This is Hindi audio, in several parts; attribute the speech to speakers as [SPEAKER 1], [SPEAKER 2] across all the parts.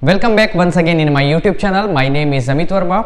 [SPEAKER 1] Welcome back once again in my YouTube channel. My name is Amit Verma.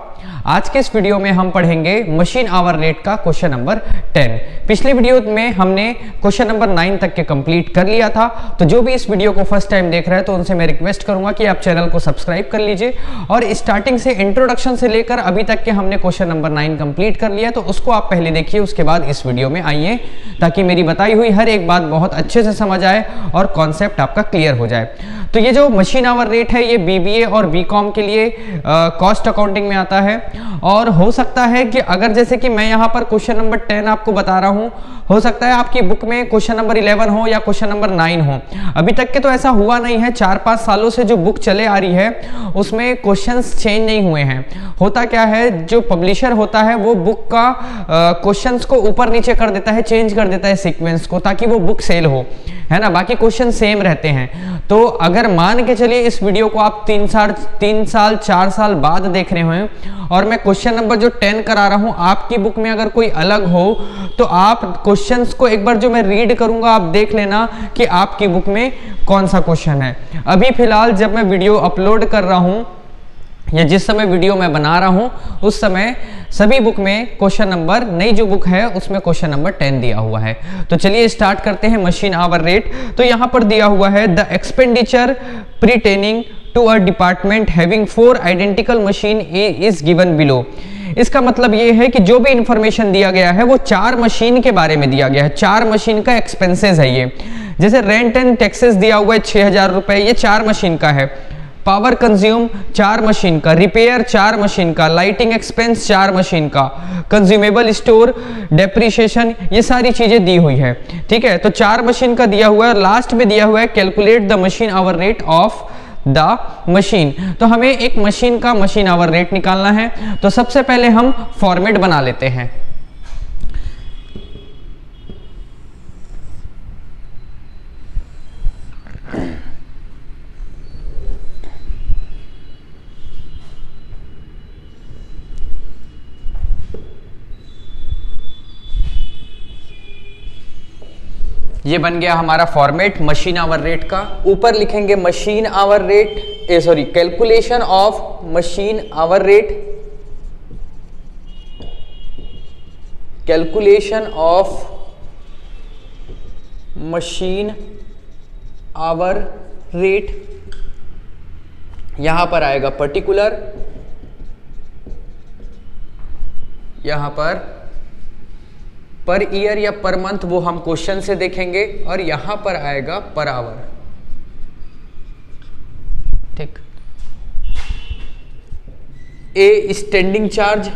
[SPEAKER 1] आज के इस वीडियो में हम पढ़ेंगे मशीन आवर रेट का क्वेश्चन नंबर 10। पिछले वीडियो में हमने क्वेश्चन नंबर 9 तक के कंप्लीट कर लिया था। तो जो भी इस वीडियो को फर्स्ट टाइम देख रहे हैं तो उनसे मैं रिक्वेस्ट करूंगा कि आप चैनल को सब्सक्राइब कर लीजिए और स्टार्टिंग से इंट्रोडक्शन से लेकर अभी तक के हमने क्वेश्चन नंबर 9 कंप्लीट कर लिया, तो उसको आप पहले देखिए, उसके बाद इस वीडियो में आइए ताकि मेरी बताई हुई हर एक बात बहुत अच्छे से समझ आए और कॉन्सेप्ट आपका क्लियर हो जाए। तो ये जो मशीन आवर रेट है ये बीबीए और बीकॉम के लिए कॉस्ट अकाउंटिंग में आता है। और हो सकता है कि अगर जैसे कि मैं यहाँ पर क्वेश्चन नंबर 10 आपको बता रहा हूँ, हो सकता है आपकी बुक में क्वेश्चन नंबर 11 हो या क्वेश्चन नंबर 9 हो। अभी तक के तो ऐसा हुआ नहीं है, 4-5 सालों से जो बुक चले आ रही है उसमें क्वेश्चंस चेंज नहीं हुए हैं। होता क्या है, जो पब्लिशर होता है वो बुक का क्वेश्चंस को ऊपर नीचे कर देता है, चेंज कर देता है सीक्वेंस को, ताकि वो बुक सेल हो, है ना। बाकी क्वेश्चन सेम रहते हैं। तो अगर मान के चलिए इस वीडियो को आप 3 साल 4 साल बाद देख रहे हो और मैं क्वेश्चन नंबर जो 10 करा रहा हूं आपकी बुक में अगर कोई अलग हो तो आप क्वेश्चंस को एक बार जो मैं रीड करूंगा आप देख लेना कि आपकी बुक में कौन सा क्वेश्चन है। अभी फिलहाल जब मैं वीडियो अपलोड कर रहा हूं या जिस समय वीडियो मैं बना रहा हूं उस समय सभी बुक में क्वेश्चन नंबर, नई जो बुक है उसमें क्वेश्चन नंबर 10 दिया हुआ है। तो चलिए स्टार्ट करते हैं मशीन आवर रेट। तो यहां पर दिया हुआ है the expenditure pertaining to a department having 4 identical machine is given below. इसका मतलब ये है कि जो भी इंफॉर्मेशन दिया गया है वो 4 मशीन के बारे में दिया गया है। 4 मशीन का एक्सपेंसेस है ये। जैसे रेंट एंड टैक्सेस दिया हुआ है 6000 रुपए, ये 4 मशीन का है। पावर कंज्यूम 4 मशीन का, रिपेयर 4 मशीन का, लाइटिंग एक्सपेंस 4 मशीन का, कंज्यूमेबल स्टोर, डेप्रिसिएशन, ये सारी चीजें दी हुई है। ठीक है, तो 4 मशीन का दिया हुआ है। लास्ट में दिया हुआ है calculate the machine hour rate of the machine. तो हमें एक मशीन का मशीन आवर रेट निकालना है। तो सबसे पहले हम फॉर्मेट बना लेते हैं। ये बन गया हमारा फॉर्मेट मशीन आवर रेट का। ऊपर लिखेंगे machine hour rate, calculation of machine hour rate, calculation of machine hour rate. यहां पर आएगा पर्टिकुलर, यहां पर ईयर या पर मंथ वो हम क्वेश्चन से देखेंगे, और यहां पर आएगा पर आवर। ठीक। ए स्टैंडिंग चार्ज,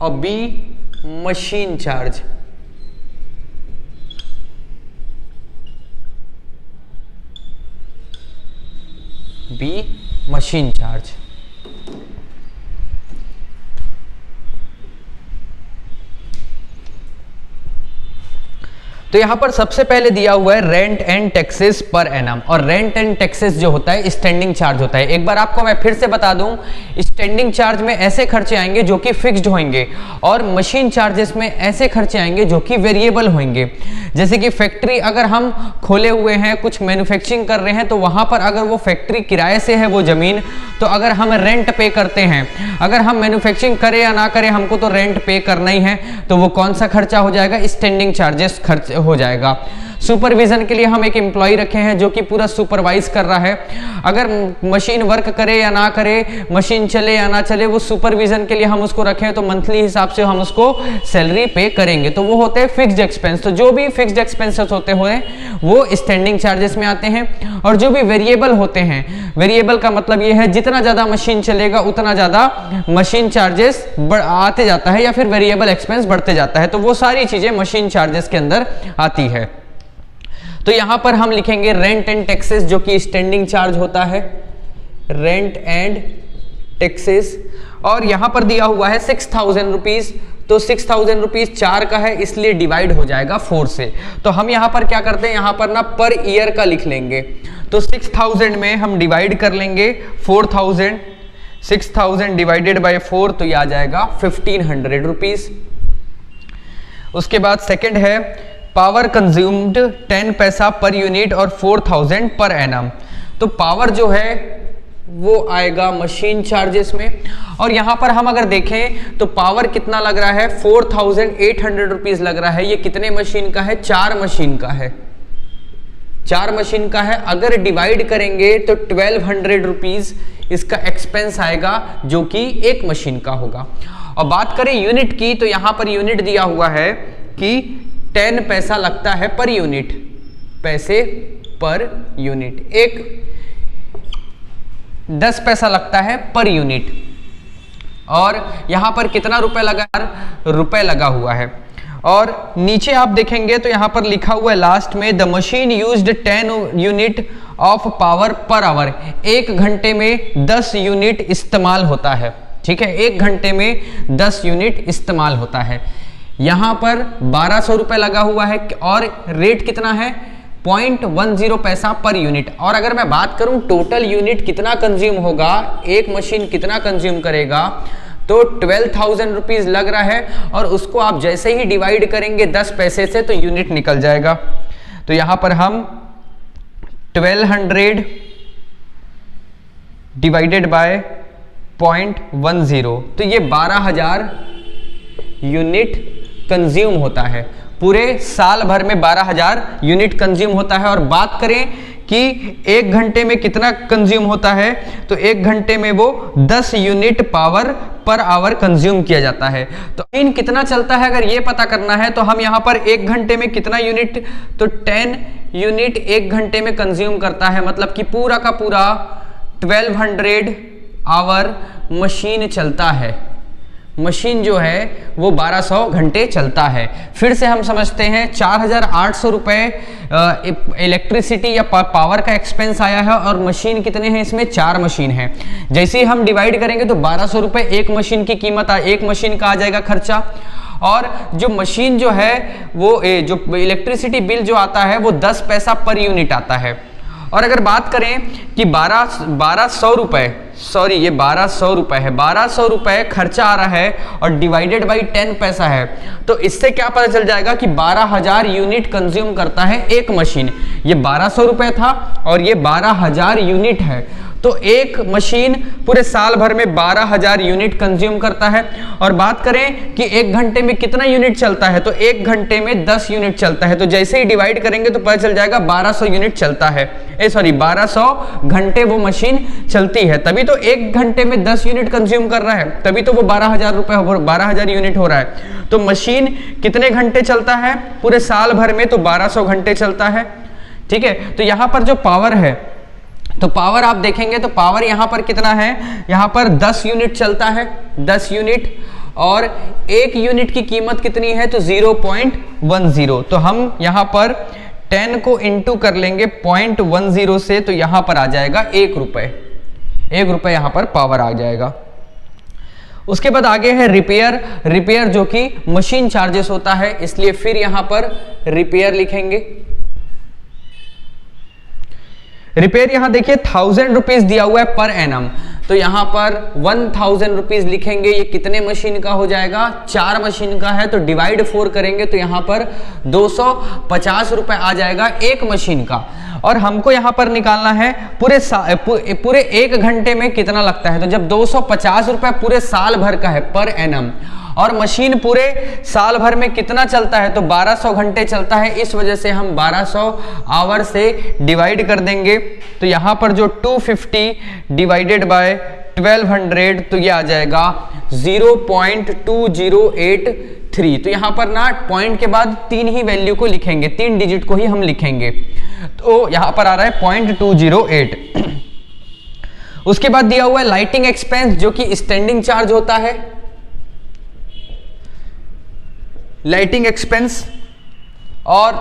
[SPEAKER 1] और B machine charge. B machine charge. तो यहां पर सबसे पहले दिया हुआ है rent and taxes per annum, और रेंट एंड टैक्सेस जो होता है स्टैंडिंग चार्ज होता है। एक बार आपको मैं फिर से बता दूं, स्टैंडिंग चार्ज में ऐसे खर्चे आएंगे जो कि फिक्स्ड होंगे, और मशीन चार्जेस में ऐसे खर्चे आएंगे जो कि वेरिएबल होंगे। जैसे कि फैक्ट्री अगर हम खोले हुए हैं, कुछ मैन्युफैक्चरिंग कर रहे हैं, तो वहां पर अगर वो फैक्ट्री किराए से है वो जमीन, तो अगर हम रेंट पे करते हैं, अगर हम मैन्युफैक्चरिंग करें या ना करें हमको तो रेंट पे करना ही है, तो वो कौन सा खर्चा हो जाएगा, स्टैंडिंग चार्जेस खर्च हो जाएगा। सुपरविजन के लिए हम एक एम्प्लॉय रखे हैं जो कि पूरा सुपरवाइज कर रहा है। अगर मशीन वर्क करे या ना करे, मशीन चले या ना चले, वो सुपरविजन के लिए हम उसको रखें, तो मंथली हिसाब से हम उसको सैलरी पे करेंगे। तो वो होते हैं फिक्स्ड एक्सपेंस। तो जो भी फिक्स्ड एक्सपेंसेस होते हुए वो स्टैंडिंग चार्जेस में आते हैं। और जो भी वेरिएबल होते हैं, वेरिएबल का मतलब ये है जितना ज्यादा मशीन चलेगा उतना ज्यादा मशीन चार्जेस आते जाता है, या फिर वेरिएबल एक्सपेंस बढ़ते जाता है। तो वो सारी चीजें मशीन चार्जेस के अंदर आती है। तो यहां पर हम लिखेंगे रेंट एंड टैक्सेस, जो कि स्टैंडिंग चार्ज होता है, रेंट एंड टैक्सेस। और यहां पर दिया हुआ है 6000 रुपीज, तो 6000 रुपीज 4 का है इसलिए डिवाइड हो जाएगा 4 से। तो हम यहां पर क्या करते हैं, यहां पर ना पर ईयर का लिख लेंगे। तो 6000 में हम डिवाइड कर लेंगे 4000, 6000 डिवाइडेड बाय 4 तो ये आ जाएगा 1500 रुपीज। उसके बाद सेकंड है पावर कंज्यूम्ड 10 पैसा पर यूनिट और 4000 पर एनम। तो पावर जो है वो आएगा मशीन चार्जेस में, और यहां पर हम अगर देखें तो पावर कितना लग रहा है 4800 रुपीज लग रहा है। ये कितने मशीन का है? 4 मशीन का है, 4 मशीन का है। अगर डिवाइड करेंगे तो 1200 रुपीज इसका एक्सपेंस आएगा जो कि एक मशीन का होगा। और बात करें यूनिट की तो यहां पर यूनिट दिया हुआ है कि 10 पैसा लगता है पर यूनिट, पैसे पर यूनिट, एक 10 पैसा लगता है पर यूनिट। और यहां पर कितना रुपए लगा? रुपए लगा हुआ है। और नीचे आप देखेंगे तो यहां पर लिखा हुआ है लास्ट में, the machine used 10 unit of power per hour. 1 घंटे में 10 यूनिट इस्तेमाल होता है। ठीक है, 1 घंटे में 10 यूनिट इस्तेमाल होता है। यहां पर 1200 रुपए लगा हुआ है और रेट कितना है? 0.10 पैसा पर यूनिट। और अगर मैं बात करूं टोटल यूनिट कितना कंज्यूम होगा, एक मशीन कितना कंज्यूम करेगा, तो 12,000 रुपीज लग रहा है। और उसको आप जैसे ही डिवाइड करेंगे 10 पैसे से तो यूनिट निकल जाएगा। तो यहां पर हम 1200 डिवाइडेड बाय 0.10, तो ये 12,000 यूनिट कंज्यूम होता है। पूरे साल भर में 12,000 यूनिट कंज्यूम होता है। और बात करें कि 1 घंटे में कितना कंज्यूम होता है, तो 1 घंटे में वो 10 unit power per hour consume किया जाता है। तो इन कितना चलता है अगर ये पता करना है तो हम यहाँ पर 1 घंटे में कितना यूनिट, तो 10 यूनिट 1 घंटे में कंज्यूम करता है। मतलब कि पूरा का पूरा 1200 आवर मशीन चलता है। मशीन जो है वो 1200 घंटे चलता है। फिर से हम समझते हैं 4800 रुपए इलेक्ट्रिसिटी या पावर का एक्सपेंस आया है, और मशीन कितने हैं? इसमें 4 मशीन है। जैसे ही हम डिवाइड करेंगे तो 1200 रुपए एक मशीन की कीमत, एक मशीन का आ जाएगा खर्चा। और जो मशीन जो है वो जो इलेक्ट्रिसिटी बिल जो आता है वो 10 पैसा पर यूनिट आता है। और अगर बात करें कि 1200 रुपए, सॉरी ये 1200 रुपए है, 1200 रुपए खर्चा आ रहा है और डिवाइडेड बाई 10 पैसा है, तो इससे क्या पता चल जाएगा कि 12,000 यूनिट कंज्यूम करता है एक मशीन। ये 1200 रुपए था और ये 12,000 यूनिट है। तो एक मशीन पूरे साल भर में 12,000 यूनिट कंज्यूम करता है। और बात करें कि 1 घंटे में कितना यूनिट चलता है, तो 1 घंटे में 10 यूनिट चलता है। तो जैसे ही डिवाइड करेंगे तो पता चल जाएगा 1200 यूनिट चलता है, 1200 घंटे वो मशीन चलती है। तभी तो 1 घंटे में 10 यूनिट कंज्यूम कर रहा है, तभी तो वो 12,000 रुपए 12,000 यूनिट हो रहा है। तो मशीन कितने घंटे चलता है पूरे साल भर में, तो 1200 घंटे चलता है। ठीक है, तो यहां पर जो पावर है, तो पावर आप देखेंगे तो पावर यहां पर कितना है, यहां पर 10 यूनिट चलता है, 10 यूनिट, और 1 यूनिट की कीमत कितनी है, तो 0.10। तो हम यहां पर 10 को इंटू कर लेंगे 0.10 से, तो यहां पर आ जाएगा 1 रुपए, 1 रुपए यहां पर पावर आ जाएगा। उसके बाद आगे है रिपेयर। रिपेयर जो कि मशीन चार्जेस होता है, इसलिए फिर यहां पर रिपेयर लिखेंगे। रिपेयर यहां देखिए 1000 रुपीज दिया हुआ है पर एनम, तो यहां पर 1000 रुपीज लिखेंगे। ये कितने मशीन का हो जाएगा, 4 मशीन का है, तो डिवाइड 4 करेंगे तो यहां पर 250 रुपए आ जाएगा एक मशीन का। और हमको यहां पर निकालना है पूरे 1 घंटे में कितना लगता है। तो जब 250 रुपए पूरे साल भर का है पर एनम, और मशीन पूरे साल भर में कितना चलता है, तो 1200 घंटे चलता है। इस वजह से हम 1200 आवर से डिवाइड कर देंगे। तो यहां पर जो 250 डिवाइडेड बाय 1200, तो ये आ जाएगा 0.2083। तो यहां पर ना पॉइंट के बाद 3 ही वैल्यू को लिखेंगे, 3 डिजिट को ही हम लिखेंगे। तो यहां पर आ रहा है 0.208। उसके बाद दिया हुआ है लाइटिंग एक्सपेंस, जो कि स्टैंडिंग चार्ज होता है। लाइटिंग एक्सपेंस और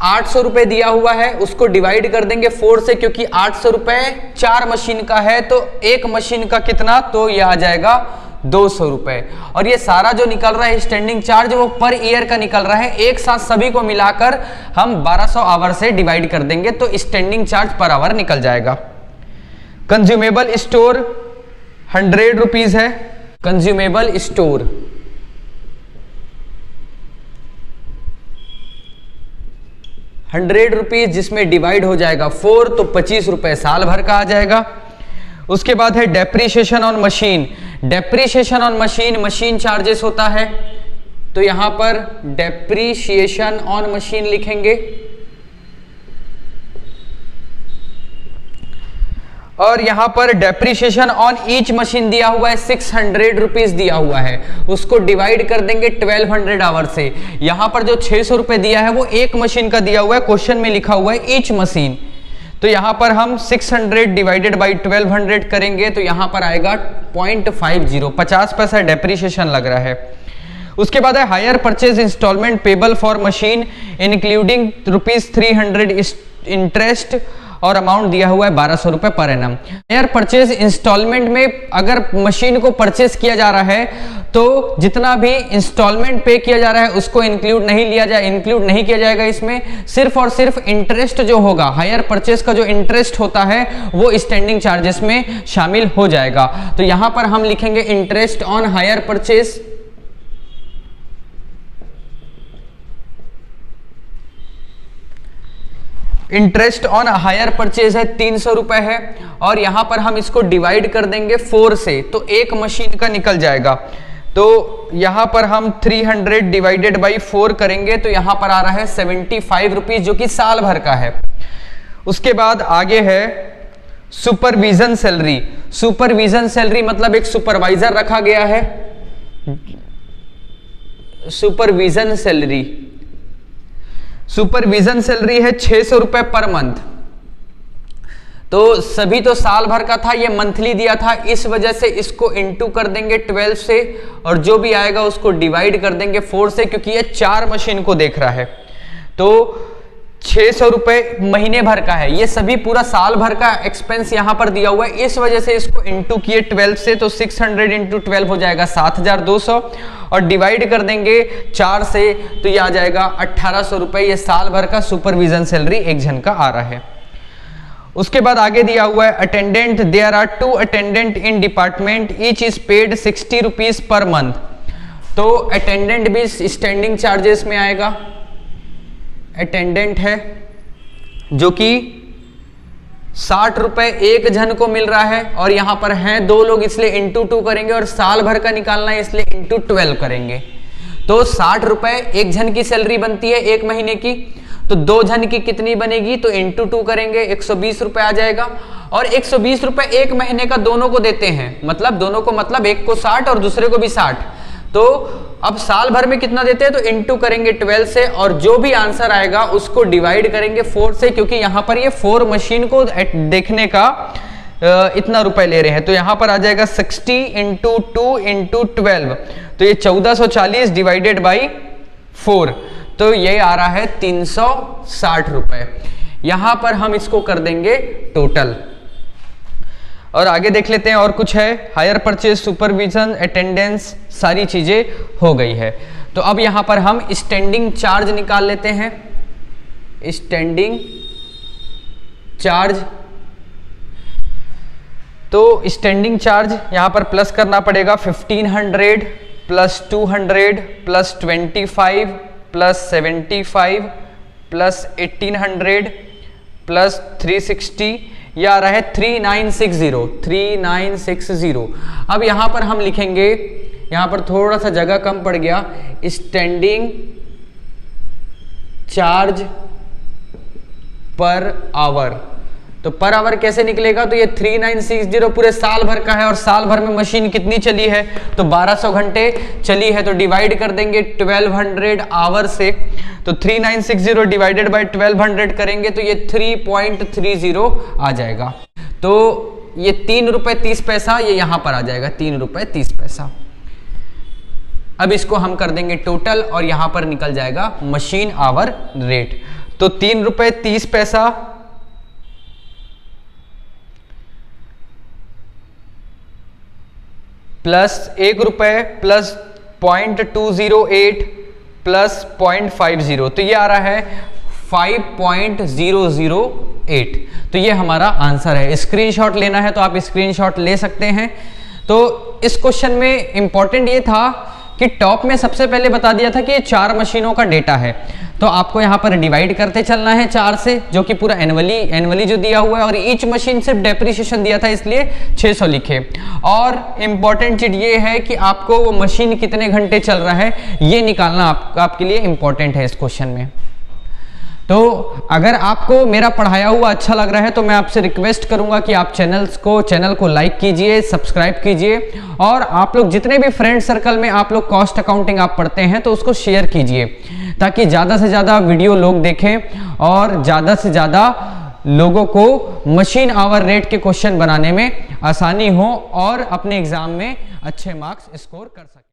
[SPEAKER 1] 800 रुपए दिया हुआ है, उसको डिवाइड कर देंगे 4 से, क्योंकि 800 रुपए 4 मशीन का है, तो एक मशीन का कितना, तो यह आ जाएगा 200 रुपए। और ये सारा जो निकल रहा है स्टैंडिंग चार्ज वो पर ईयर का निकल रहा है। एक साथ सभी को मिलाकर हम 1200 आवर से डिवाइड कर देंगे तो स्टैंडिंग चार्ज पर आवर निकल जाएगा। कंज्यूमेबल स्टोर 100 रुपीज है। कंज्यूमेबल स्टोर 100 रुपीज जिसमें डिवाइड हो जाएगा 4 तो 25 रुपए साल भर का आ जाएगा। उसके बाद है depreciation on machine. Depreciation on machine, machine charges होता है, तो यहां पर डेप्रीशिएशन ऑन मशीन लिखेंगे और यहां पर डेप्रीशिएशन ऑन ईच मशीन दिया हुआ है 600 रुपीज दिया हुआ है, उसको डिवाइड कर देंगे 1200 आवर से। यहां पर जो 600 रुपए दिया है वो एक मशीन का दिया हुआ है, क्वेश्चन में लिखा हुआ है ईच मशीन, तो यहां पर हम 600 डिवाइडेड बाई 1200 करेंगे तो यहां पर आएगा 0.50, 50 पैसा डेप्रीशिएशन लग रहा है। उसके बाद है hire purchase instalment payable for machine including ₹300 interest और अमाउंट दिया हुआ है 1200 रुपए per annum. Higher purchase instalment में अगर मशीन को परचेज किया जा रहा है तो जितना भी इंस्टॉलमेंट पे किया जा रहा है उसको इंक्लूड नहीं किया जाएगा इसमें, सिर्फ और सिर्फ इंटरेस्ट जो होगा, हायर परचेज का जो इंटरेस्ट होता है वो स्टैंडिंग चार्जेस में शामिल हो जाएगा। तो यहां पर हम लिखेंगे interest on hire purchase, interest on hire purchase है 300 रुपए है और यहां पर हम इसको डिवाइड कर देंगे 4 से तो एक मशीन का निकल जाएगा। तो यहां पर हम 300 डिवाइडेड बाई 4 करेंगे तो यहां पर आ रहा है 75 रुपीज जो कि साल भर का है। उसके बाद आगे है सुपरविजन सैलरी। सुपरविजन सैलरी मतलब एक सुपरवाइजर रखा गया है, सुपरविजन सैलरी, सुपरविजन सैलरी है 600 रुपए पर मंथ। तो सभी तो साल भर का था, ये मंथली दिया था, इस वजह से इसको इंटू कर देंगे 12 से और जो भी आएगा उसको डिवाइड कर देंगे 4 से, क्योंकि ये 4 मशीन को देख रहा है। तो 600 रुपए महीने भर का है, ये सभी पूरा साल भर का एक्सपेंस यहां पर दिया हुआ है, इस वजह से इसको इंटू किए 12 से, तो 600 इंटू 12 हो जाएगा 7200 और डिवाइड कर देंगे 4 से तो ये आ जाएगा 1800 रुपए। ये साल भर का सुपरविजन सैलरी एक जन का आ रहा है। उसके बाद आगे दिया हुआ है attendant, there are 2 attendant in department, each is paid 60 rupees per month. तो अटेंडेंट भी स्टैंडिंग चार्जेस में आएगा। अटेंडेंट है जो कि 60 रुपए एक जन को मिल रहा है और यहां पर हैं 2 लोग इसलिए इंटू 2 करेंगे और साल भर का निकालना है इसलिए इंटू 12 करेंगे। तो 60 रुपए एक जन की सैलरी बनती है एक महीने की, तो 2 जन की कितनी बनेगी तो इंटू 2 करेंगे 120 रुपए आ जाएगा। और 120 रुपए एक महीने का दोनों को देते हैं, मतलब दोनों को, मतलब एक को 60 और दूसरे को भी 60। तो अब साल भर में कितना देते हैं तो इंटू करेंगे 12 से और जो भी आंसर आएगा उसको डिवाइड करेंगे 4 से, क्योंकि यहां पर ये 4 मशीन को देखने का इतना रुपए ले रहे हैं। तो यहां पर आ जाएगा 60 इंटू 2 इंटू 12, तो ये 1440 डिवाइडेड बाई 4, तो ये आ रहा है 360 रुपए। यहां पर हम इसको कर देंगे टोटल और आगे देख लेते हैं और कुछ है। हायर परचेज, सुपरविजन, अटेंडेंस, सारी चीजें हो गई है। तो अब यहां पर हम स्टैंडिंग चार्ज निकाल लेते हैं। स्टैंडिंग चार्ज, तो स्टैंडिंग चार्ज यहां पर प्लस करना पड़ेगा 1500 plus 200 plus 25 plus 75 plus 1800 plus 360, यह आ रहा है 3960। अब यहां पर हम लिखेंगे, यहां पर थोड़ा सा जगह कम पड़ गया, स्टैंडिंग चार्ज पर आवर। तो पर आवर कैसे निकलेगा, तो ये 3960 पूरे साल भर का है और साल भर में मशीन कितनी चली है तो 1200 घंटे चली है, तो डिवाइड कर देंगे 1200 आवर से, तो 3960 डिवाइडेड बाय 1200 करेंगे तो ये 3.30 आ जाएगा। तो ये 3 रुपए 30 पैसा ये यहां पर आ जाएगा, 3 रुपए 30 पैसा। अब इसको हम कर देंगे टोटल और यहां पर निकल जाएगा मशीन आवर रेट। तो 3 रुपए 30 पैसा प्लस 1 रुपए प्लस 0.208 प्लस 0.50, तो ये आ रहा है 5.008। तो ये हमारा आंसर है। स्क्रीनशॉट लेना है तो आप स्क्रीनशॉट ले सकते हैं। तो इस क्वेश्चन में इंपॉर्टेंट ये था कि टॉप में सबसे पहले बता दिया था कि ये 4 मशीनों का डेटा है, तो आपको यहाँ पर डिवाइड करते चलना है 4 से, जो कि पूरा एनुअली जो दिया हुआ है, और ईच मशीन सिर्फ डेप्रिसिएशन दिया था इसलिए 600 लिखे। और इंपॉर्टेंट चीज ये है कि आपको वो मशीन कितने घंटे चल रहा है ये निकालना आपके लिए इंपॉर्टेंट है इस क्वेश्चन में। तो अगर आपको मेरा पढ़ाया हुआ अच्छा लग रहा है तो मैं आपसे रिक्वेस्ट करूंगा कि आप चैनल को लाइक कीजिए, सब्सक्राइब कीजिए, और आप लोग जितने भी फ्रेंड सर्कल में आप लोग कॉस्ट अकाउंटिंग आप पढ़ते हैं तो उसको शेयर कीजिए, ताकि ज़्यादा से ज़्यादा वीडियो लोग देखें और ज़्यादा से ज़्यादा लोगों को मशीन आवर रेट के क्वेश्चन बनाने में आसानी हो और अपने एग्जाम में अच्छे मार्क्स स्कोर कर सकें।